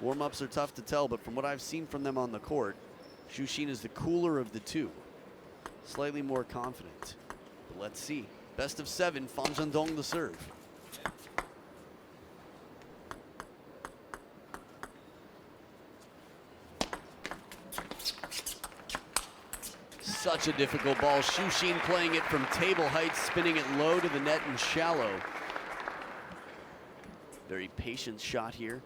Warm-ups are tough to tell, but from what I've seen from them on the court, Xu Xin is the cooler of the two. Slightly more confident. But let's see. Best of 7, Zhendong the serve. Such a difficult ball. Xu Xin playing it from table height, spinning it low to the net and shallow. Very patient shot here.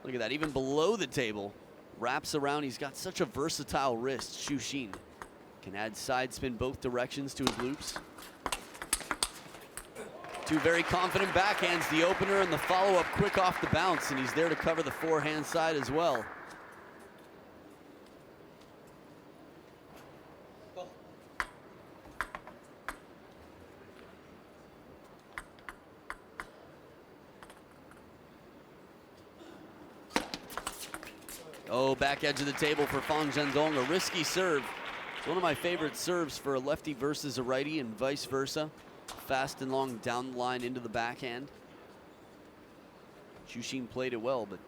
Look at that, even below the table. Wraps around, he's got such a versatile wrist, Xu Xin. Can add side spin both directions to his loops. Two very confident backhands, the opener and the follow-up quick off the bounce, and he's there to cover the forehand side as well. Oh, back edge of the table for Zhendong, a risky serve. It's one of my favorite serves for a lefty versus a righty and vice versa. Fast and long down the line into the backhand. Xu Xin played it well, but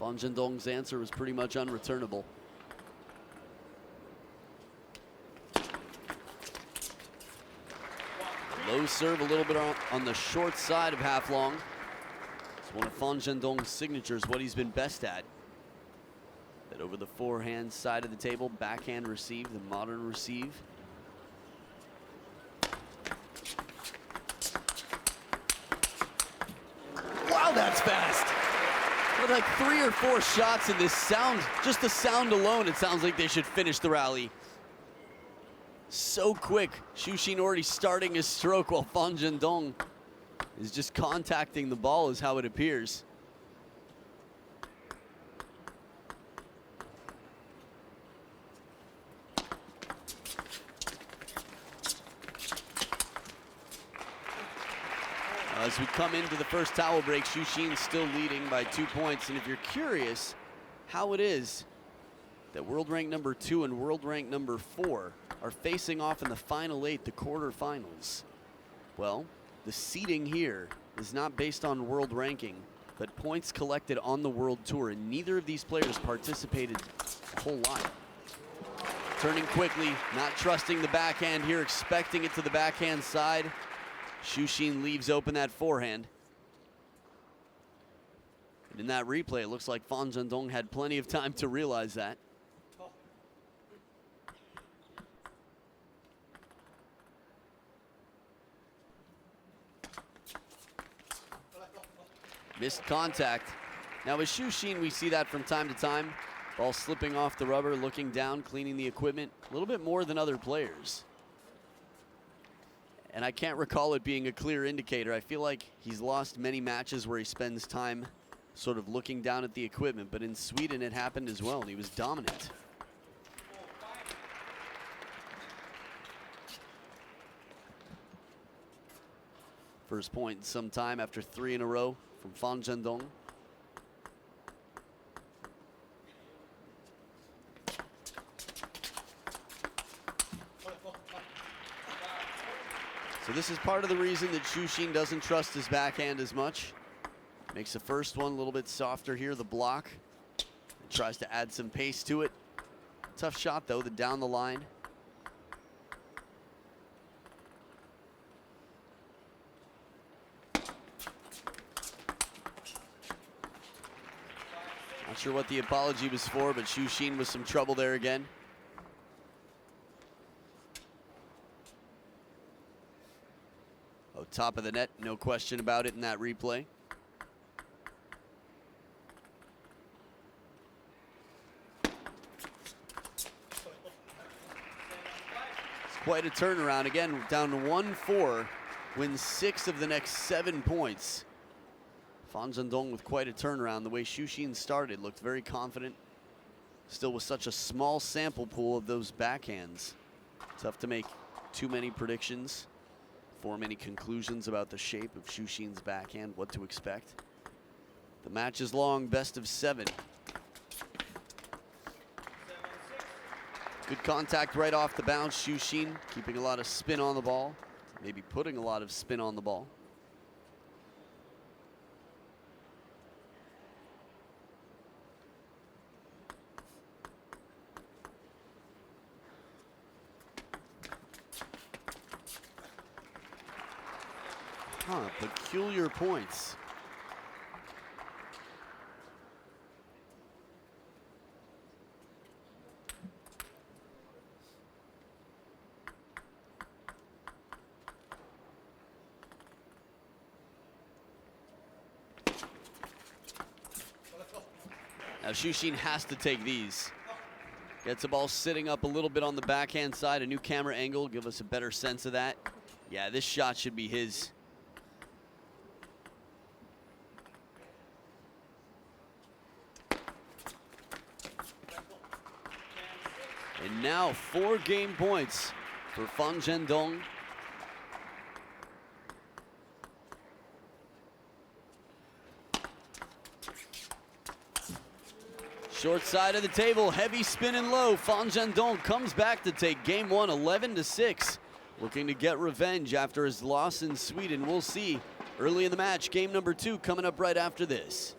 Zhendong's answer was pretty much unreturnable. Low serve, a little bit on the short side of half long. It's one of Zhendong's signatures, what he's been best at. That over the forehand side of the table, backhand receive, the modern receive. Wow, that's fast. With like 3 or 4 shots in this sound, just the sound alone, it sounds like they should finish the rally. So quick. Xu Xin already starting his stroke while Zhendong is just contacting the ball is how it appears. As we come into the first towel break, Xu Xin still leading by 2 points. And if you're curious how it is that world rank number 2 and world rank number 4 are facing off in the final 8, the quarterfinals, well, the seeding here is not based on world ranking, but points collected on the world tour, and neither of these players participated a whole lot. Turning quickly, not trusting the backhand here, expecting it to the backhand side. Xu Xin leaves open that forehand. And in that replay, it looks like Zhendong had plenty of time to realize that. Missed contact. Now with Xu Xin, we see that from time to time. Ball slipping off the rubber, looking down, cleaning the equipment. A little bit more than other players. And I can't recall it being a clear indicator. I feel like he's lost many matches where he spends time sort of looking down at the equipment, but in Sweden it happened as well, and he was dominant. First point in some time after 3 in a row from Zhendong. So this is part of the reason that Xu Xin doesn't trust his backhand as much. Makes the first one a little bit softer here, the block. And tries to add some pace to it. Tough shot though, the down the line. Not sure what the apology was for, but Xu Xin with some trouble there again. Oh, top of the net, no question about it in that replay. It's quite a turnaround. Again, down to 1-4, wins 6 of the next 7 points. Zhendong with quite a turnaround. The way Xu Xin started, looked very confident. Still with such a small sample pool of those backhands. Tough to make too many predictions. Form any conclusions about the shape of Xu Xin's backhand, what to expect. The match is long, best of 7. Good contact right off the bounce. Xu Xin keeping a lot of spin on the ball, maybe putting a lot of spin on the ball. Peculiar points. Now Shuxin has to take these. Gets the ball sitting up a little bit on the backhand side. A new camera angle, give us a better sense of that. Yeah, this shot should be his. And now 4 game points for Zhendong. Short side of the table, heavy spin and low. Zhendong comes back to take game 1, 11-6. Looking to get revenge after his loss in Sweden. We'll see early in the match. Game number 2 coming up right after this.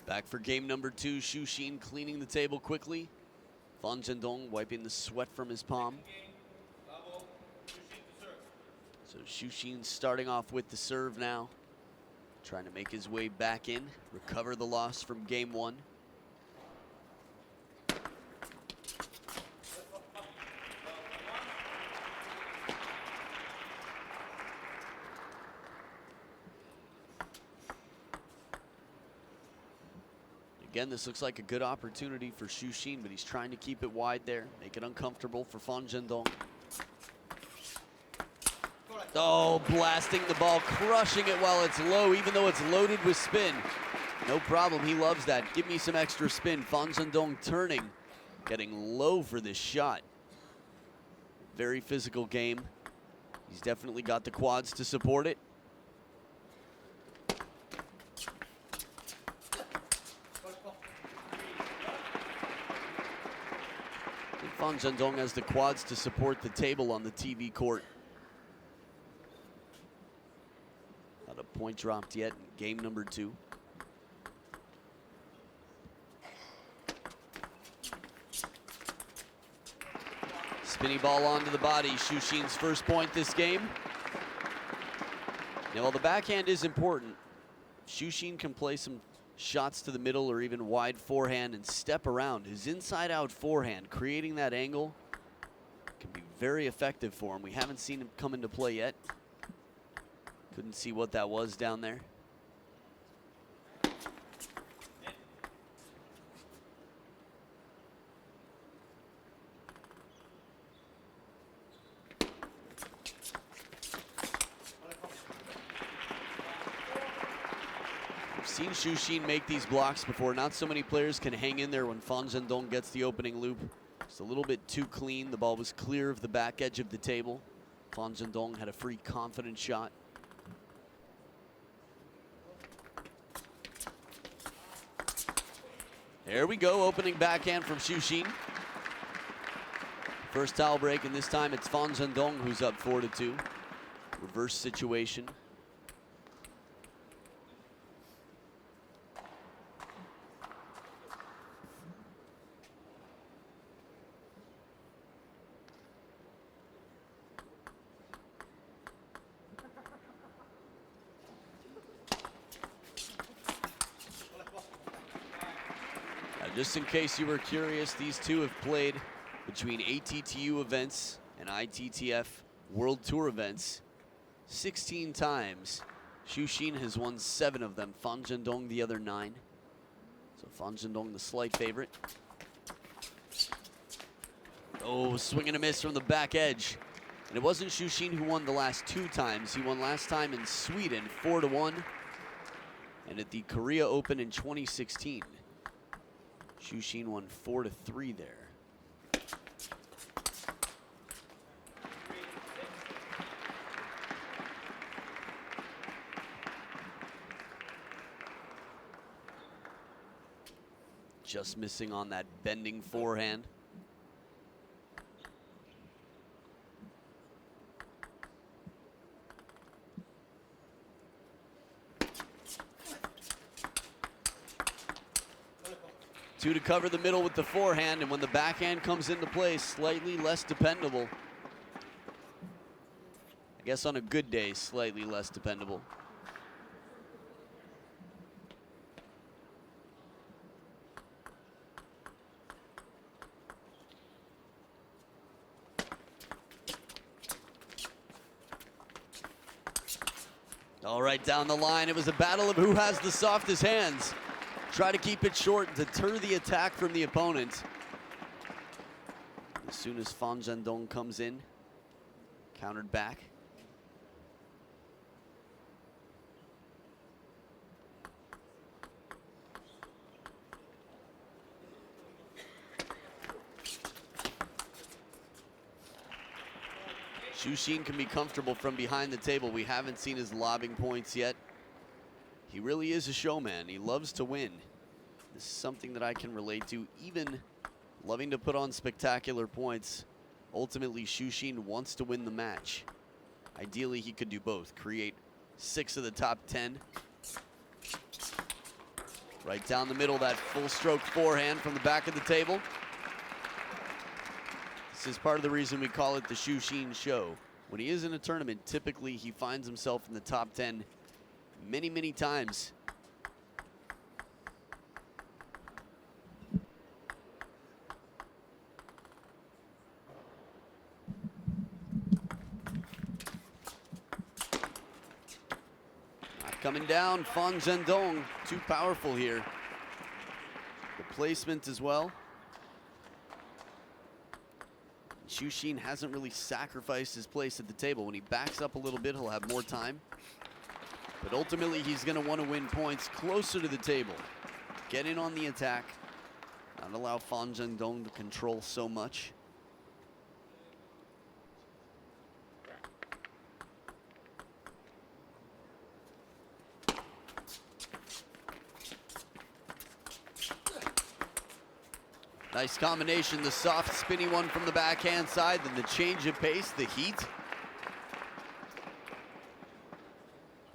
Back for game number 2, Shuxin cleaning the table quickly. Zhendong wiping the sweat from his palm. So Shuxin starting off with the serve now. Trying to make his way back in, recover the loss from game 1. Again, this looks like a good opportunity for Shuxin, but he's trying to keep it wide there, make it uncomfortable for Zhendong. Oh, blasting the ball, crushing it while it's low, even though it's loaded with spin. No problem, he loves that. Give me some extra spin. Zhendong turning, getting low for this shot. Very physical game. He's definitely got the quads to support it. Zhendong has the quads to support the table on the TV court. Not a point dropped yet in game number 2. Spinny ball onto the body. Shuxin's first point this game. Now, while the backhand is important, Shuxin can play some shots to the middle or even wide forehand and step around. His inside-out forehand, creating that angle, can be very effective for him. We haven't seen him come into play yet. Couldn't see what that was down there. Seen Shuxin make these blocks before. Not so many players can hang in there when Zhendong gets the opening loop. Just a little bit too clean. The ball was clear of the back edge of the table. Zhendong had a free, confident shot. There we go, opening backhand from Shuxin. First towel break, and this time it's Zhendong who's up 4-2. Reverse situation. Just in case you were curious, these two have played between ATTU events and ITTF World Tour events 16 times. Shuxin has won 7 of them, Zhendong the other 9. So Zhendong the slight favorite. Oh, swing and a miss from the back edge. And it wasn't Shushin who won the last 2 times. He won last time in Sweden, 4-1. And at the Korea Open in 2016, Shushin won 4-3 there. Just missing on that bending forehand. Two to cover the middle with the forehand, and when the backhand comes into play, slightly less dependable. I guess on a good day, slightly less dependable. All right, down the line, it was a battle of who has the softest hands. Try to keep it short and deter the attack from the opponent. As soon as Zhendong comes in, countered back. Shushin can be comfortable from behind the table. We haven't seen his lobbing points yet. He really is a showman. He loves to win. This is something that I can relate to, even loving to put on spectacular points. Ultimately, Shushin wants to win the match. Ideally, he could do both. Create 6 of the top 10. Right down the middle, that full stroke forehand from the back of the table. This is part of the reason we call it the Shushin show. When he is in a tournament, typically he finds himself in the top 10 many, many times. Not coming down, Zhendong, too powerful here. The placement as well. Shushin hasn't really sacrificed his place at the table. When he backs up a little bit, he'll have more time. But ultimately, he's going to want to win points closer to the table. Get in on the attack. Not allow Zhendong to control so much. Nice combination, the soft, spinny one from the backhand side, then the change of pace, the heat.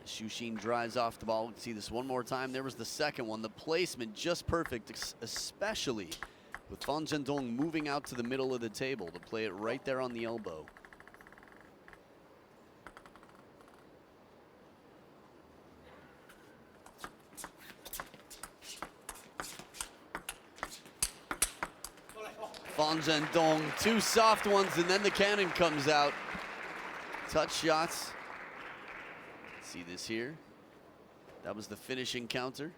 Shushin drives off the ball. We can see this one more time. There was the second one. The placement just perfect, especially with Zhendong moving out to the middle of the table to play it right there on the elbow. Zhendong, 2 soft ones, and then the cannon comes out. Touch shots. See this here. That was the finishing counter.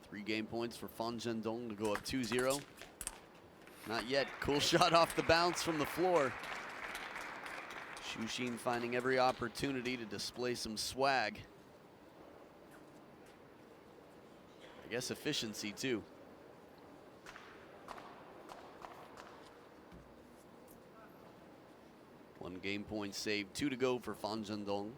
Three game points for Zhendong to go up 2-0. Not yet. Cool shot off the bounce from the floor. Shushin finding every opportunity to display some swag. I guess efficiency too. One game point saved, 2 to go for Zhendong.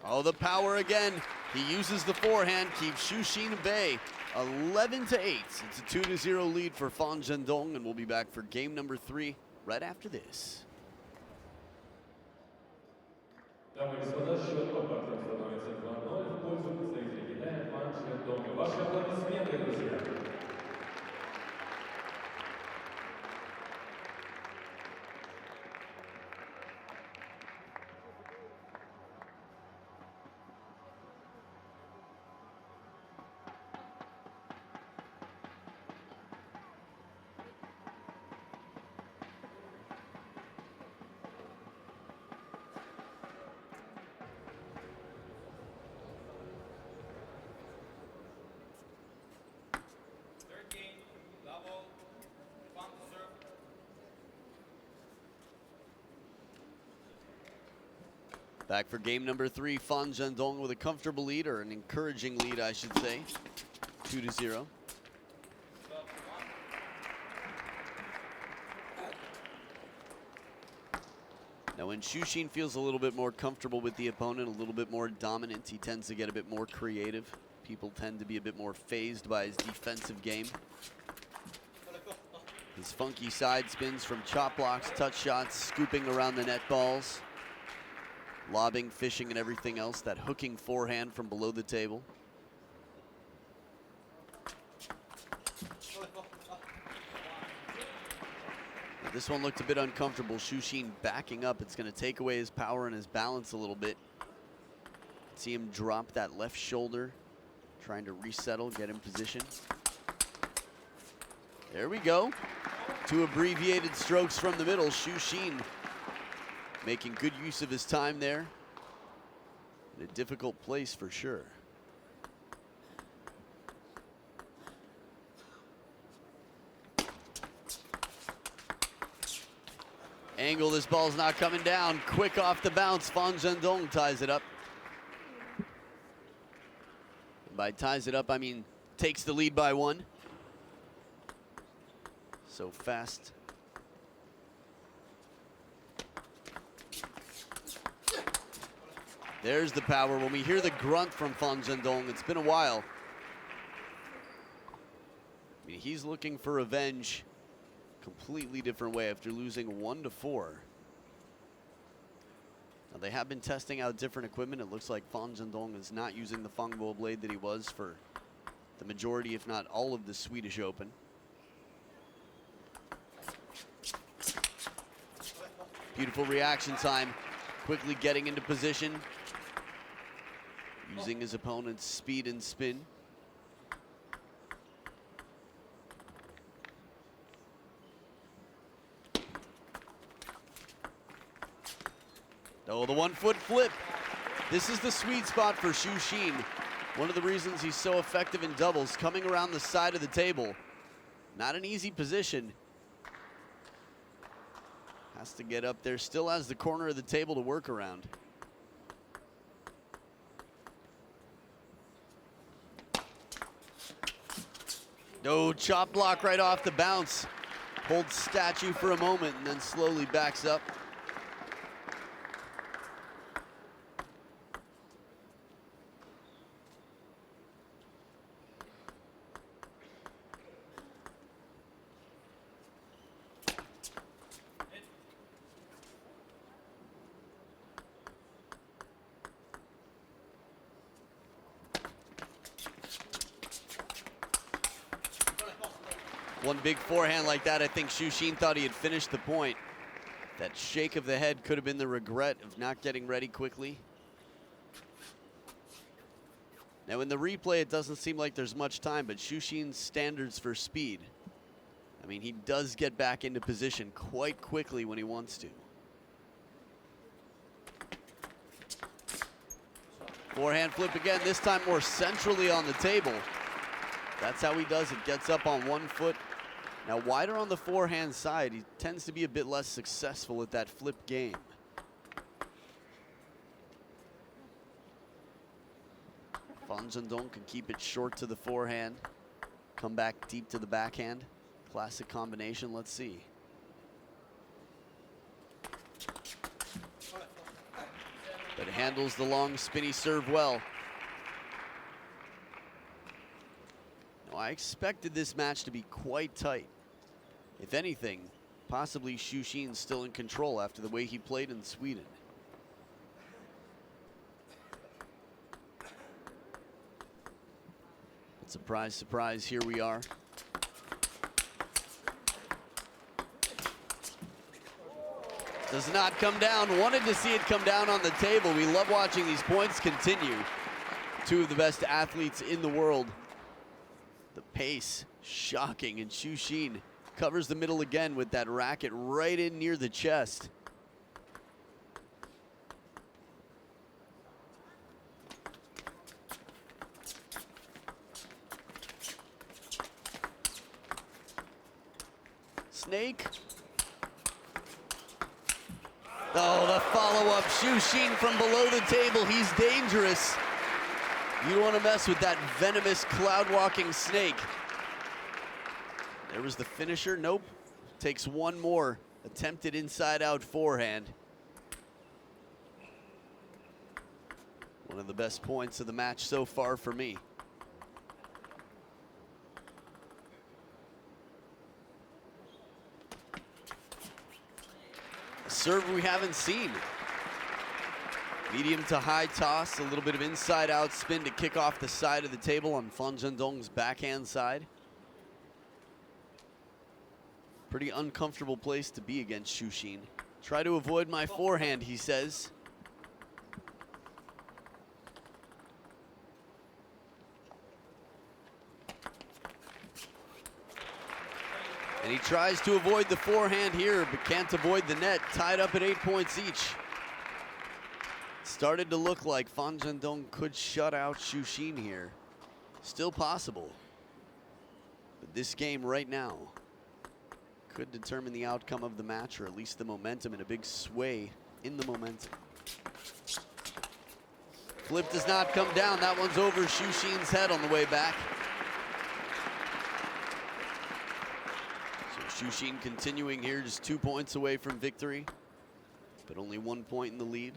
Oh, the power again. He uses the forehand, keeps Shushin at bay. 11-8. It's a 2-0 lead for Zhendong, and we'll be back for game number 3 right after this. Дамы и господа, счет компактно становится 2-0 в пользу представителей Китая Zhendong. Ваши аплодисменты, друзья. Back for game number 3, Zhendong with a comfortable lead, or an encouraging lead, I should say, 2-0. Now when Xu feels a little bit more comfortable with the opponent, a little bit more dominant, he tends to get a bit more creative. People tend to be a bit more phased by his defensive game. His funky side spins from chop blocks, touch shots, scooping around the net balls, lobbing, fishing, and everything else. That hooking forehand from below the table. Now this one looked a bit uncomfortable. Xu backing up. It's going to take away his power and his balance a little bit. See him drop that left shoulder, trying to resettle, get in position. There we go. 2 abbreviated strokes from the middle. Xu making good use of his time there. In a difficult place for sure. Angle, this ball's not coming down. Quick off the bounce, Zhendong ties it up. And by ties it up, I mean takes the lead by 1. So fast. There's the power. When we hear the grunt from Zhendong, it's been a while. I mean, he's looking for revenge. Completely different way after losing 1-4. Now they have been testing out different equipment. It looks like Zhendong is not using the Fangbo blade that he was for the majority, if not all, of the Swedish Open. Beautiful reaction time, quickly getting into position, using his opponent's speed and spin. Oh, the 1-foot flip. This is the sweet spot for Xu. One of the reasons he's so effective in doubles, coming around the side of the table. Not an easy position. Has to get up there, still has the corner of the table to work around. No, chop block right off the bounce. Holds statue for a moment and then slowly backs up. One big forehand like that, I think Xu thought he had finished the point. That shake of the head could have been the regret of not getting ready quickly. Now in the replay, it doesn't seem like there's much time, but Xu standards for speed. I mean, he does get back into position quite quickly when he wants to. Forehand flip again, this time more centrally on the table. That's how he does it, gets up on 1 foot. Now wider on the forehand side, he tends to be a bit less successful at that flip game. Zhendong can keep it short to the forehand, come back deep to the backhand. Classic combination, let's see. But handles the long spinny serve well. Now, I expected this match to be quite tight. If anything, possibly Xu still in control after the way he played in Sweden. But surprise, surprise, here we are. Does not come down. Wanted to see it come down on the table. We love watching these points continue. 2 of the best athletes in the world. The pace, shocking, and Xu covers the middle again with that racket right in near the chest. Snake. Oh, the follow-up. Xu Xin from below the table. He's dangerous. You don't want to mess with that venomous cloud-walking snake. There was the finisher. Nope. Takes one more attempted inside-out forehand. One of the best points of the match so far for me. A serve we haven't seen. Medium to high toss, a little bit of inside-out spin to kick off the side of the table on Zhendong's backhand side. Pretty uncomfortable place to be against Xu Xin. Try to avoid my forehand, he says. And he tries to avoid the forehand here, but can't avoid the net. Tied up at 8 points each. Started to look like Zhendong could shut out Xu Xin here. Still possible. But this game right now could determine the outcome of the match, or at least the momentum, and a big sway in the momentum. Flip does not come down. That one's over Xu Xin's head on the way back. So Xu Xin continuing here, just 2 points away from victory, but only 1 point in the lead.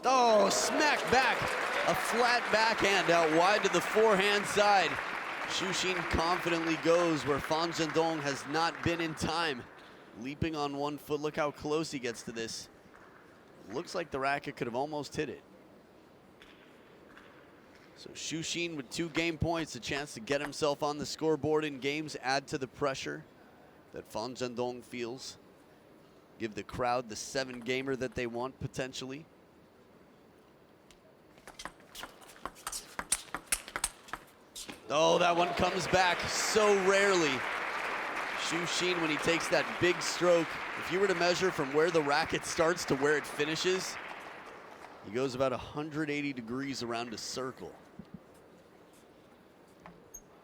Oh, smack back. A flat backhand out wide to the forehand side. Xu Xin confidently goes where Zhendong has not been in time. Leaping on 1 foot. Look how close he gets to this. Looks like the racket could have almost hit it. So Xu Xin with 2 game points, a chance to get himself on the scoreboard in games, add to the pressure that Zhendong feels. Give the crowd the 7-gamer that they want potentially. Oh, that one comes back so rarely. Xu Xin, when he takes that big stroke, if you were to measure from where the racket starts to where it finishes, he goes about 180 degrees around a circle.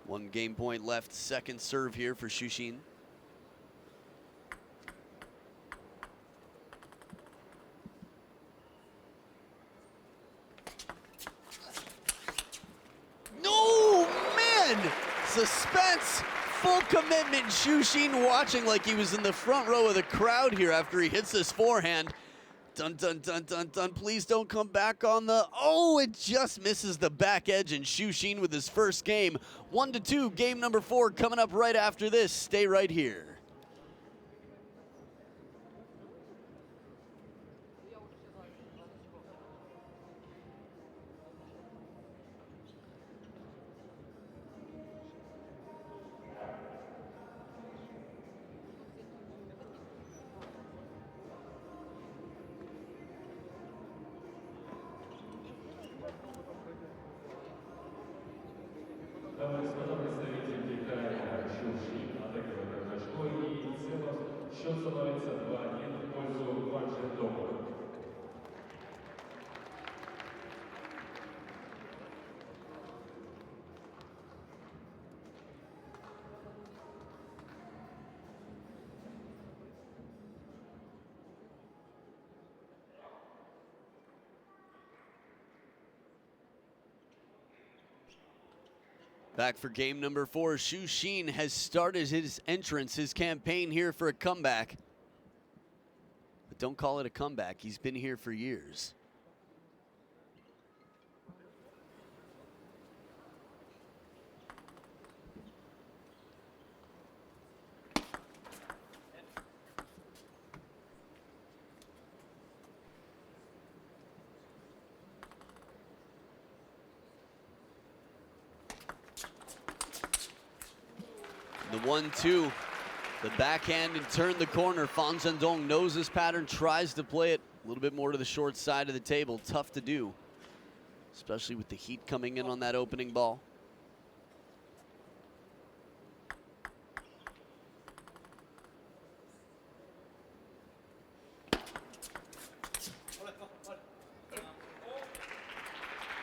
1 game point left, second serve here for Xu Xin. Suspense, full commitment. Xu Xin watching like he was in the front row of the crowd here after he hits this forehand. Dun, dun, dun, dun, dun. Please don't come back on the... Oh, it just misses the back edge, and Xu Xin with his first game. 1-2, game number 4 coming up right after this. Stay right here. Дамы и господа, представитель Китая Xu Xin отыгрывает очко, и в целом счет становится 2-1 в пользу Zhendong. Back for game number 4. Xu Xin has started his entrance, his campaign here for a comeback. But don't call it a comeback. He's been here for years. The 1-2, the backhand and turn the corner. Zhendong knows his pattern, tries to play it a little bit more to the short side of the table. Tough to do, especially with the heat coming in on that opening ball.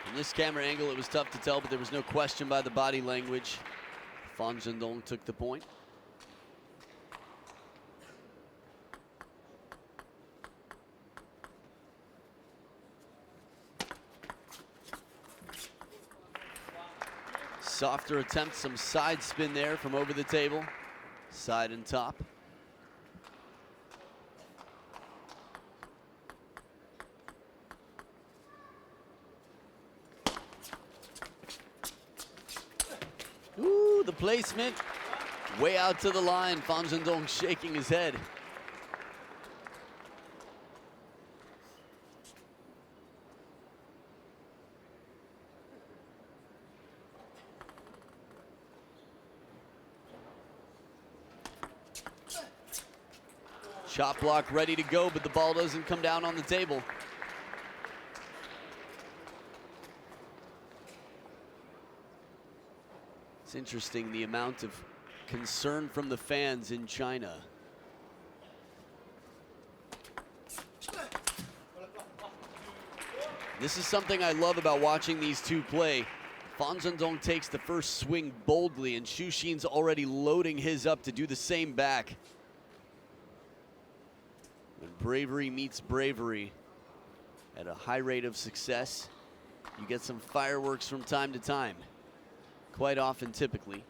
From this camera angle, it was tough to tell, but there was no question by the body language. Zhendong took the point. Softer attempt, some side spin there from over the table, side and top. Ooh, the placement way out to the line. Zhendong shaking his head. Chop block ready to go, but the ball doesn't come down on the table. It's interesting the amount of concern from the fans in China. This is something I love about watching these two play. Zhendong takes the first swing boldly, and Xu Xin's already loading his up to do the same back. When bravery meets bravery at a high rate of success, you get some fireworks from time to time. Quite often, typically.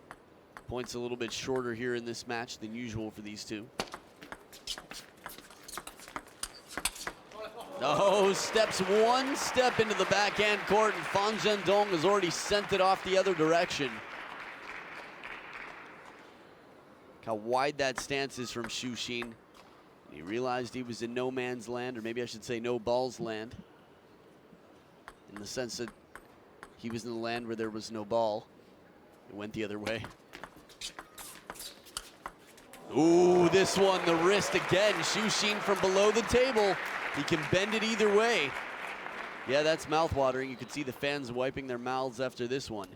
Points a little bit shorter here in this match than usual for these two. Oh, steps one step into the backhand court, and Zhendong has already sent it off the other direction. Look how wide that stance is from Xu Xin. He realized he was in no man's land, or maybe I should say no balls land, in the sense that he was in the land where there was no ball. It went the other way. Ooh, this one, the wrist again. Xu Xin from below the table. He can bend it either way. Yeah, that's mouth-watering. You can see the fans wiping their mouths after this one.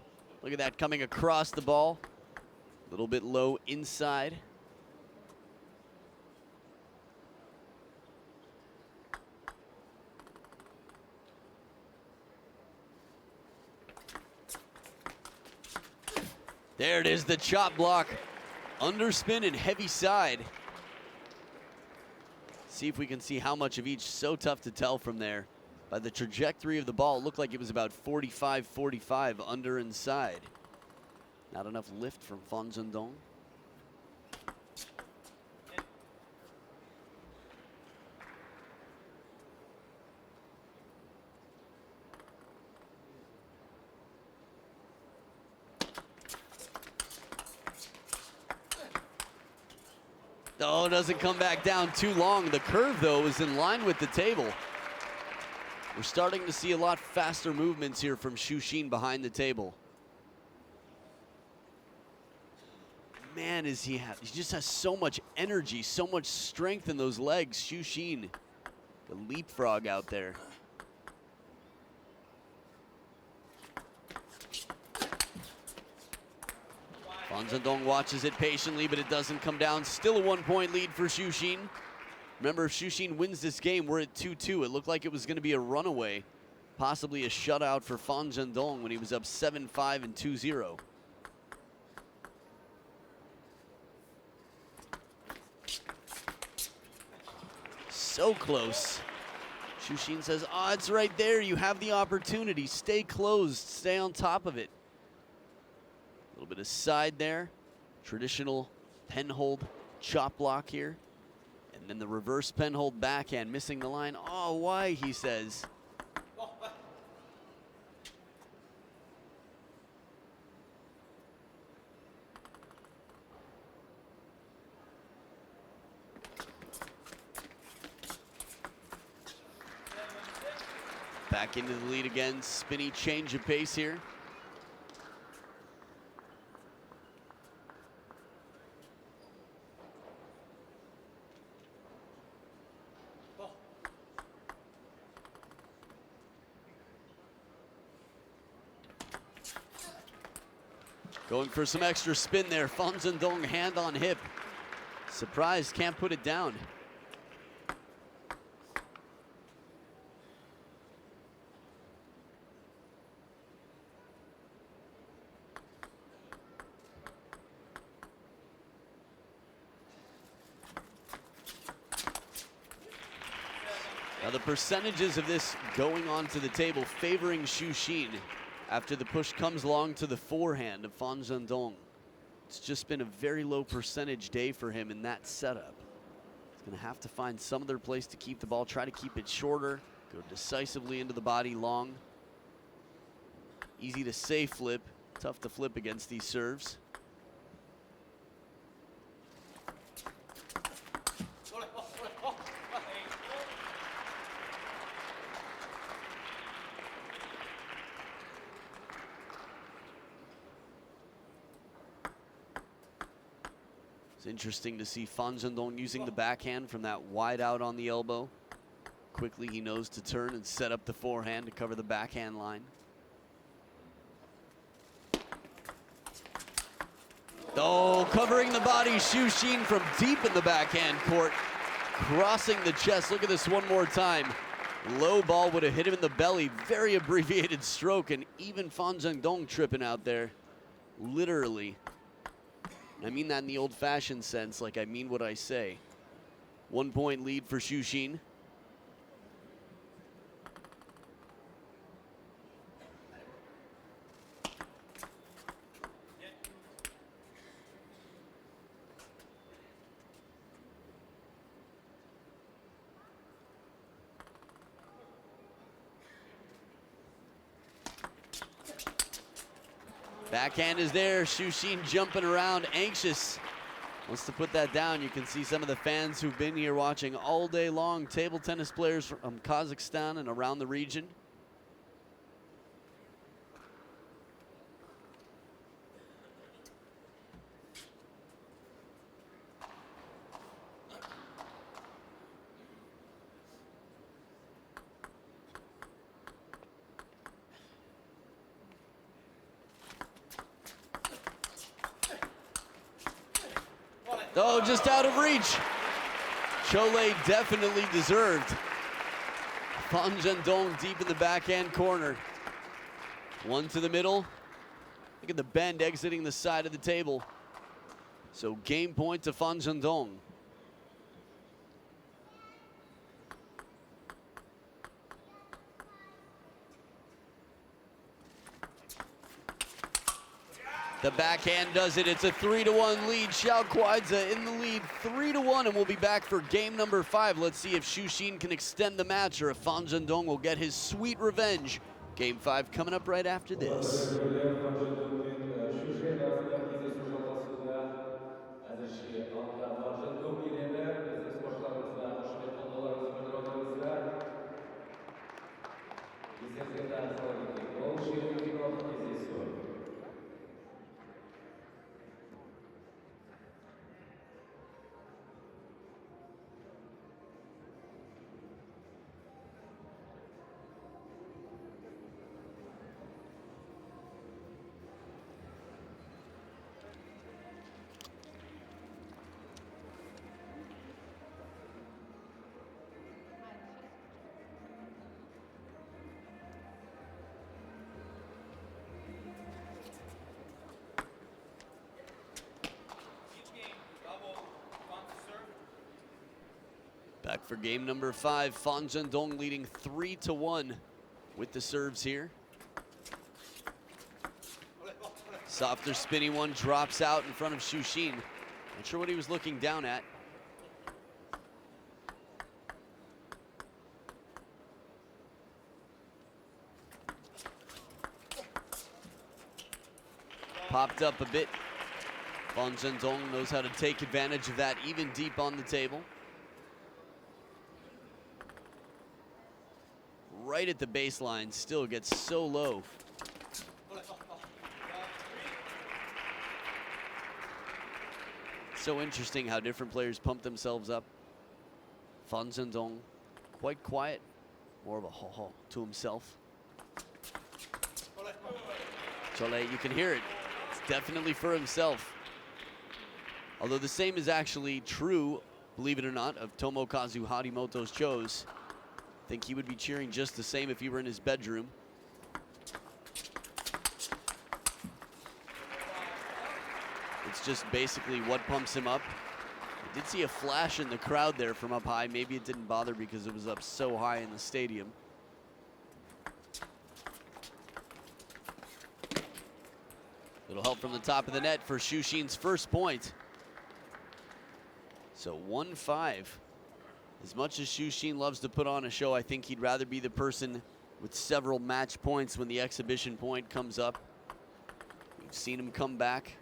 Look at that coming across the ball. A little bit low inside. There it is, the chop block. Underspin and heavy side. See if we can see how much of each. So tough to tell from there. By the trajectory of the ball, it looked like it was about 45-45 under and side. Not enough lift from Zhendong. Oh, doesn't come back down too long. The curve, though, is in line with the table. We're starting to see a lot faster movements here from Xu Xin behind the table. Man, he just has so much energy, so much strength in those legs. Xu Xin, the leapfrog out there. Zhendong watches it patiently, but it doesn't come down. Still a 1-point lead for Xu Xin. Remember, if Xu Xin wins this game, we're at 2-2. It looked like it was going to be a runaway, possibly a shutout for Zhendong when he was up 7-5 and 2-0. So close. Xu Xin says, oh, it's right there. You have the opportunity. Stay closed. Stay on top of it. A little bit of side there. Traditional penhold chop block here. And then the reverse penhold backhand, missing the line. Oh, why, he says. Back into the lead again. Spinny change of pace here. Going for some extra spin there. Zhendong hand on hip. Surprised, can't put it down. Now the percentages of this going onto the table favoring Xu Xin after the push comes along to the forehand of Fan Zhendong. It's just been a very low percentage day for him in that setup. He's gonna have to find some other place to keep the ball, try to keep it shorter, go decisively into the body long. Easy to say flip, tough to flip against these serves. It's interesting to see Fan Zhendong using the backhand from that wide out on the elbow. Quickly he knows to turn and set up the forehand to cover the backhand line. Oh, covering the body, Xu Xin from deep in the backhand court, crossing the chest. Look at this one more time. Low ball would have hit him in the belly. Very abbreviated stroke, and even Fan Zhendong tripping out there, literally. I mean that in the old-fashioned sense, like I mean what I say. 1 point lead for Xu Xin. Backhand is there, Xu Xin jumping around, anxious. Wants to put that down. You can see some of the fans who've been here watching all day long, table tennis players from Kazakhstan and around the region. Oh, just out of reach. Cholet definitely deserved. Fan Zhendong deep in the backhand corner. One to the middle. Look at the bend exiting the side of the table. So game point to Fan Zhendong. The backhand does it. It's a 3-1 lead. Xiao Kuaizi in the lead, 3-1, and we'll be back for game number 5. Let's see if Xu Xin can extend the match or if Fan Zhendong will get his sweet revenge. Game 5 coming up right after this. Back for game number 5. Fan Zhendong leading 3-1 with the serves here. Softer spinny one drops out in front of Xu Xin. Not sure what he was looking down at. Popped up a bit. Fan Zhendong knows how to take advantage of that, even deep on the table. Right at the baseline, still gets so low. So interesting how different players pump themselves up. Fan Zhendong, quite quiet, more of a ho-ho to himself. Cholet, you can hear it. It's definitely for himself. Although the same is actually true, believe it or not, of Tomokazu Harimoto's Cho's. I think he would be cheering just the same if he were in his bedroom. It's just basically what pumps him up. Did see a flash in the crowd there from up high. Maybe it didn't bother because it was up so high in the stadium. Little help from the top of the net for Xu Xin's first point. So 1-5. As much as Xu Xin loves to put on a show, I think he'd rather be the person with several match points when the exhibition point comes up. We've seen him come back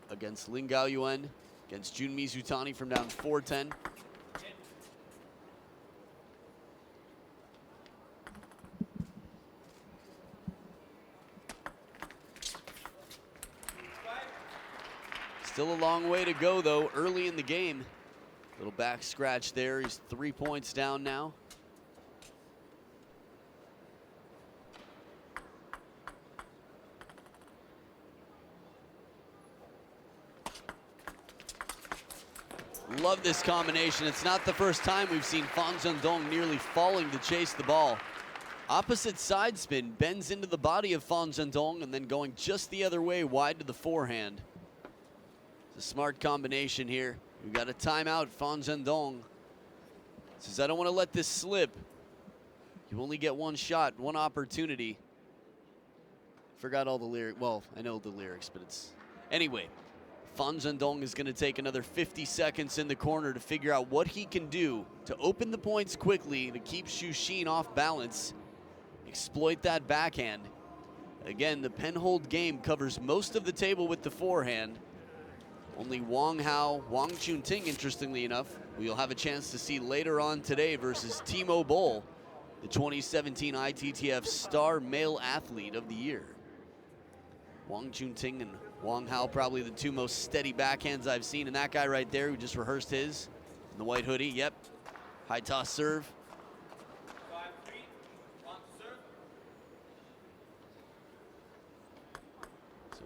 against Lin Gaoyuan, against Jun Mizutani from down 4-10. Still a long way to go, though, early in the game. Little back scratch there. He's 3 points down now. Love this combination. It's not the first time we've seen Fan Zhendong nearly falling to chase the ball. Opposite side spin, bends into the body of Fan Zhendong and then going just the other way, wide to the forehand. It's a smart combination here. We've got a timeout. Fan Zhendong says, I don't want to let this slip. You only get one shot, one opportunity. Forgot all the lyrics. Well, I know the lyrics, but it's... Anyway, Fan Zhendong is going to take another 50 seconds in the corner to figure out what he can do to open the points quickly, to keep Xu Xin off balance, exploit that backhand. Again, the penhold game covers most of the table with the forehand. Only Wang Hao, Wang Chunting, interestingly enough, we'll have a chance to see later on today versus Timo Boll, the 2017 ITTF Star Male Athlete of the Year. Wang Chunting and Wang Hao, probably the two most steady backhands I've seen. And that guy right there who just rehearsed his in the white hoodie, yep. High toss serve.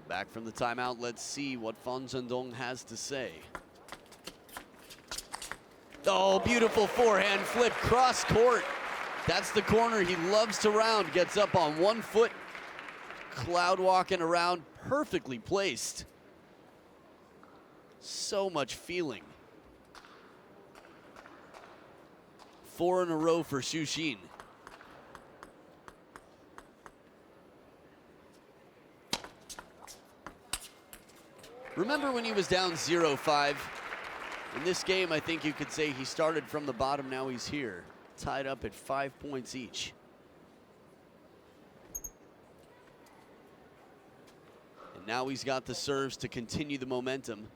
Back from the timeout, let's see what Fan Zhendong has to say. Oh, beautiful forehand flip, cross court. That's the corner he loves to round. Gets up on 1 foot, cloud walking around, perfectly placed. So much feeling. 4 in a row for Xu Xin. Remember when he was down 0-5? In this game, I think you could say he started from the bottom, now he's here. Tied up at 5 points each. And now he's got the serves to continue the momentum.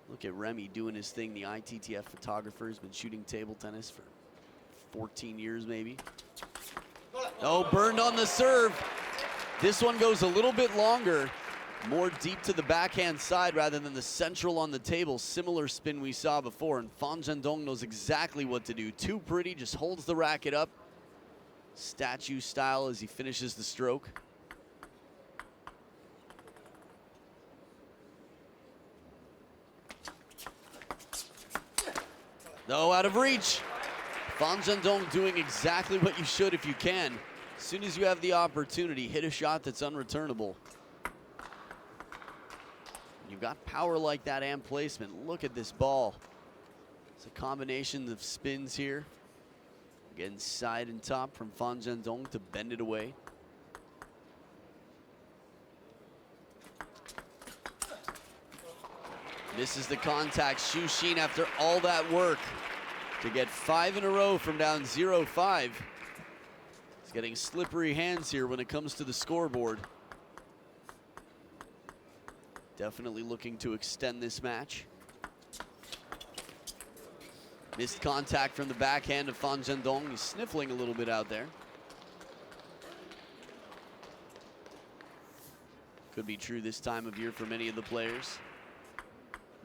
Look at Remy doing his thing. The ITTF photographer has been shooting table tennis for 14 years maybe. Oh, burned on the serve. This one goes a little bit longer. More deep to the backhand side rather than the central on the table. Similar spin we saw before, and Fan Zhendong knows exactly what to do. Too pretty, just holds the racket up. Statue style as he finishes the stroke. No, out of reach. Fan Zhendong doing exactly what you should if you can. As soon as you have the opportunity, hit a shot that's unreturnable. You've got power like that and placement. Look at this ball. It's a combination of spins here. Again, side and top from Fan Zhendong to bend it away. Misses the contact. Xu Xin, after all that work to get 5 in a row from down 0-5. He's getting slippery hands here when it comes to the scoreboard. Definitely looking to extend this match. Missed contact from the backhand of Fan Zhendong. He's sniffling a little bit out there. Could be true this time of year for many of the players.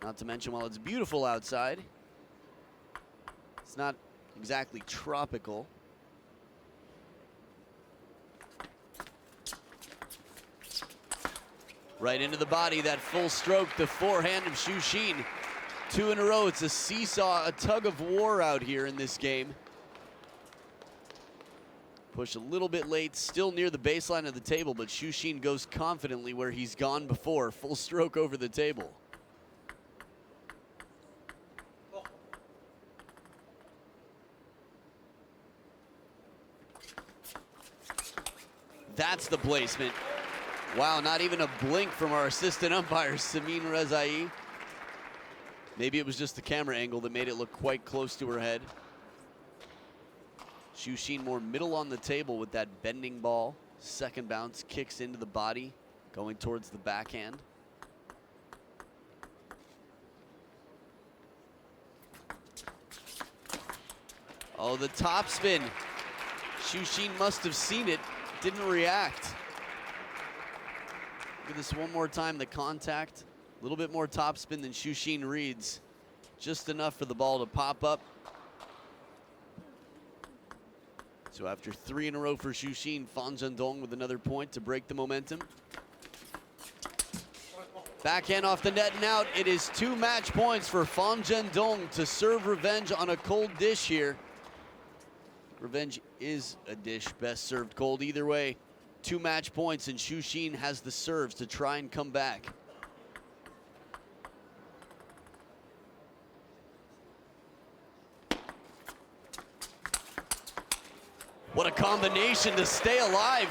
Not to mention, while it's beautiful outside, it's not exactly tropical. Right into the body, that full stroke, the forehand of Xu Xin. 2 in a row, it's a seesaw, a tug of war out here in this game. Push a little bit late, still near the baseline of the table, but Xu Xin goes confidently where he's gone before. Full stroke over the table. That's the placement. Wow, not even a blink from our assistant umpire, Samin Rezai. Maybe it was just the camera angle that made it look quite close to her head. Xu Xin more middle on the table with that bending ball. Second bounce kicks into the body, going towards the backhand. Oh, the topspin. Xu Xin must have seen it, didn't react. Look at this one more time, the contact. A little bit more topspin than Xu Xin reads. Just enough for the ball to pop up. So after 3 in a row for Xu Xin, Fan Zhendong with another point to break the momentum. Backhand off the net and out. It is 2 match points for Fan Zhendong to serve revenge on a cold dish here. Revenge is a dish best served cold. Either way, 2 match points, and Xu Xin has the serves to try and come back. What a combination to stay alive.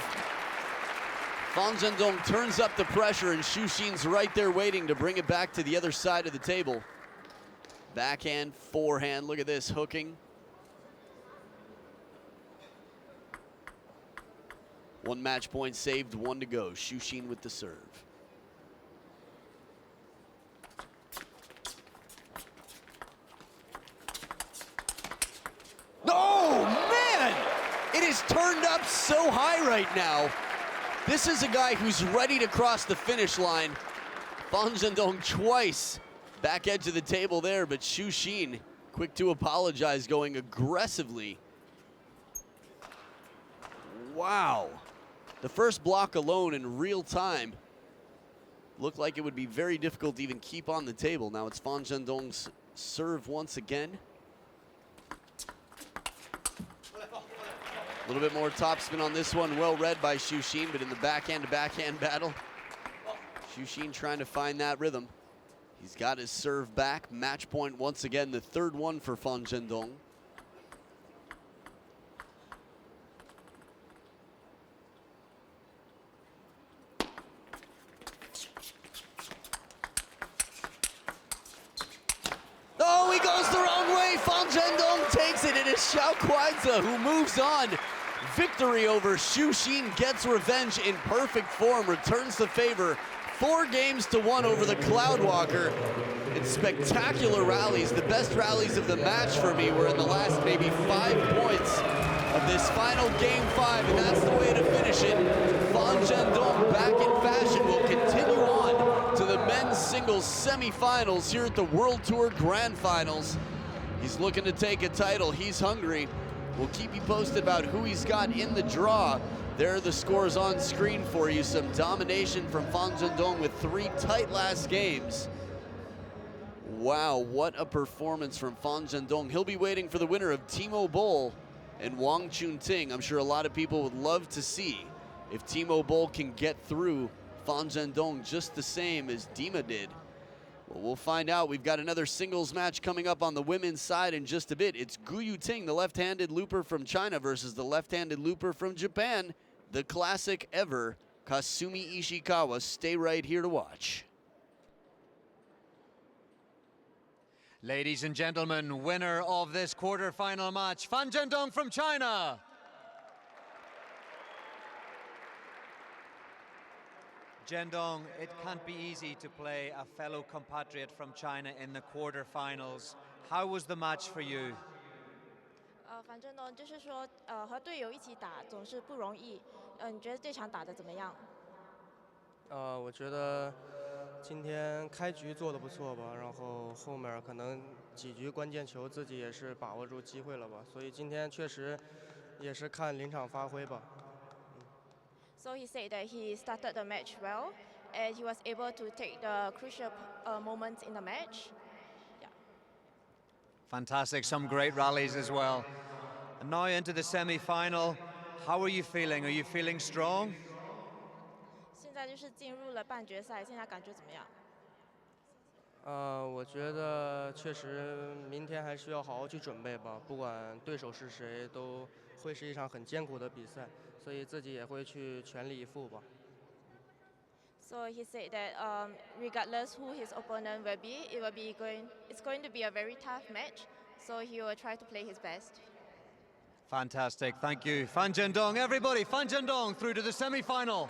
Fan Zhendong turns up the pressure, and Xu Xin's right there waiting to bring it back to the other side of the table. Backhand, forehand, look at this, hooking. 1 match point saved, 1 to go. Xu Xin with the serve. Oh, man! It is turned up so high right now. This is a guy who's ready to cross the finish line. Fan Zhendong twice. Back edge of the table there, but Xu Xin quick to apologize, going aggressively. Wow. The first block alone in real time looked like it would be very difficult to even keep on the table. Now it's Fan Zhendong's serve once again. A little bit more topspin on this one, well read by Xu Xin, but in the backhand to backhand battle, Xu Xin trying to find that rhythm. He's got his serve back, match point once again, the 3rd one for Fan Zhendong. Oh, he goes the wrong way. Fan Zhendong takes it. It is Xiao Kuaizi who moves on. Victory over Xu Xin, gets revenge in perfect form, returns the favor 4 games to 1 over the Cloudwalker. In spectacular rallies. The best rallies of the match for me were in the last maybe 5 points of this final game 5, and that's the way to finish it. Fan Zhendong back in fashion will continue on to the men's singles semifinals here at the World Tour Grand Finals. He's looking to take a title. He's hungry. We'll keep you posted about who he's got in the draw. There are the scores on screen for you. Some domination from Fan Zhendong with 3 tight last games. Wow, what a performance from Fan Zhendong. He'll be waiting for the winner of Timo Boll and Wang Chunting. I'm sure a lot of people would love to see if Timo Boll can get through Fan Zhendong just the same as Dima did. Well, we'll find out. We've got another singles match coming up on the women's side in just a bit. It's Gu Yuting, the left-handed looper from China, versus the left-handed looper from Japan, the classic ever Kasumi Ishikawa. Stay right here to watch. Ladies and gentlemen, winner of this quarterfinal match, Fan Zhendong from China. Zhendong, it can't be easy to play a fellow compatriot from China in the quarterfinals. How was the match for you? 反正呢，就是说，和队友一起打总是不容易。你觉得这场打得怎么样？我觉得今天开局做得不错吧，然后后面可能几局关键球自己也是把握住机会了吧，所以今天确实也是看临场发挥吧。So he said that he started the match well, and he was able to take the crucial moments in the match. Yeah. Fantastic, some great rallies as well. And now into the semi-final. How are you feeling? Are you feeling strong? 现在就是进入了半决赛，现在感觉怎么样？我觉得确实明天还需要好好去准备吧，不管对手是谁，都会是一场很艰苦的比赛，所以自己也会去全力以赴吧。So he said that regardless who his opponent will be, it's going to be a very tough match. So he will try to play his best. Fantastic, thank you. Fan Zhendong, everybody, Fan Zhendong through to the semi-final.